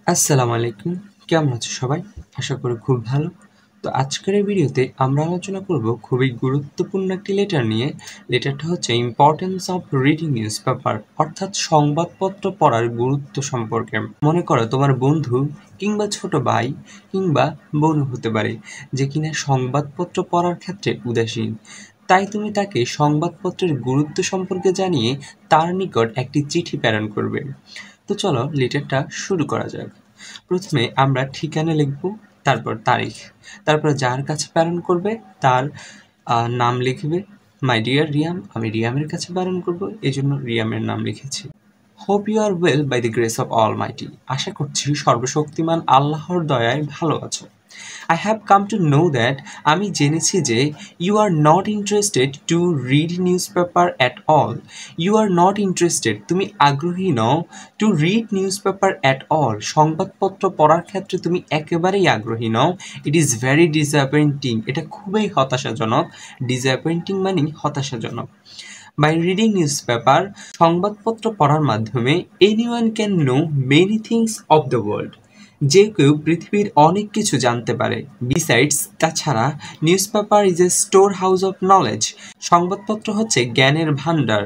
আসসালামু আলাইকুম। কেমন আছো সবাই? আশা করি খুব ভালো। তো আজকের এই ভিডিওতে আমরা আলোচনা করব খুবই গুরুত্বপূর্ণ একটি লেটার নিয়ে। লেটারটা হচ্ছে importance of reading news paper, অর্থাৎ সংবাদপত্র পড়ার গুরুত্ব সম্পর্কে। মনে করো তোমার বন্ধু কিংবা ছোট ভাই কিংবা বোন হতে পারে যে কিনা সংবাদপত্র পড়ার ক্ষেত্রে উদাসীন। তাই তুমি তাকে সংবাদপত্রের গুরুত্ব সম্পর্কে জানিয়ে তার নিকট একটি চিঠি প্রেরণ করবে। তো চলো লেটারটা শুরু করা যাক। প্রথমে আমরা ঠিকানা লিখব, তারপর তারিখ, তারপর যার কাছে প্রেরণ করবে তার নাম লিখবে। মাই ডিয়ার রিয়াম, আমি রিয়ামের কাছে প্রেরণ করব, এই জন্য রিয়ামের নাম লিখেছি। Hope you are well by the grace of almighty, আশা করছি সর্বশক্তিমান আল্লাহর দয়ায় ভালো আছো। I have come to know that আমি জেনেছি যে you are not interested to read newspaper at all. You are not interested, তুমি আগ্রহী নও to read newspaper at all. সংবাদপত্র পড়ার ক্ষেত্রে তুমি একেবারেই আগ্রহী নও। It is very disappointing. এটা খুবই হতাশাজনক। Disappointing মানে হতাশাজনক। By reading newspaper, সংবাদপত্র পড়ার মাধ্যমে anyone can know many things of the world. যে কেউ পৃথিবীর অনেক কিছু জানতে পারে। বিসাইডস, তাছাড়া newspaper is a store house of knowledge, সংবাদপত্র হচ্ছে জ্ঞানের ভাণ্ডার।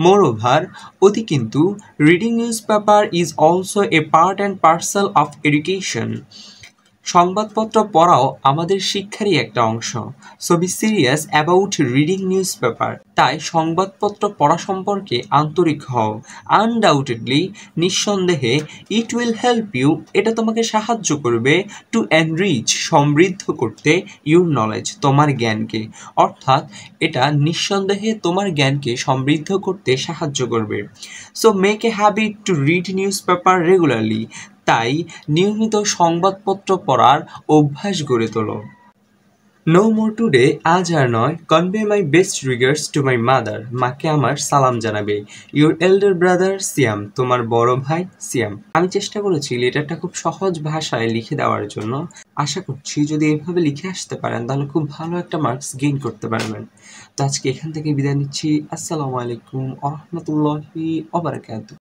মোরওভার, অতি কিন্তু, reading newspaper is also a part and parcel of education, সংবাদপত্র পড়াও আমাদের শিক্ষারই একটা অংশ। So be serious about reading news paper, তাই সংবাদপত্র পড়া সম্পর্কে আন্তরিক হও। আনডাউটেডলি, নিঃসন্দেহে, ইট উইল হেল্প ইউ, এটা তোমাকে সাহায্য করবে, টু এনরিচ, সমৃদ্ধ করতে, ইউর নলেজ, তোমার জ্ঞানকে। অর্থাৎ এটা নিঃসন্দেহে তোমার জ্ঞানকে সমৃদ্ধ করতে সাহায্য করবে। So make a habit to read news paper regularly, তাই নিয়মিত সংবাদপত্র পড়ার অভ্যাস গড়ে তোলো। নো মোর টুডে, আজ আর নয়। Convey my best regards to my mother, মাকে আমার সালাম জানাবে। ইউর এল্ডার ব্রাদার সিয়াম, তোমার বড় ভাই সিয়াম। আমি চেষ্টা করেছি লেটারটা খুব সহজ ভাষায় লিখে দেওয়ার জন্য। আশা করছি যদি এভাবে লিখে আসতে পারেন তাহলে খুব ভালো একটা মার্কস গেইন করতে পারবেন। তো আজকে এখান থেকে বিদায় নিচ্ছি। আসসালামু আলাইকুম ওয়া রাহমাতুল্লাহি ওয়া বারাকাতুহু।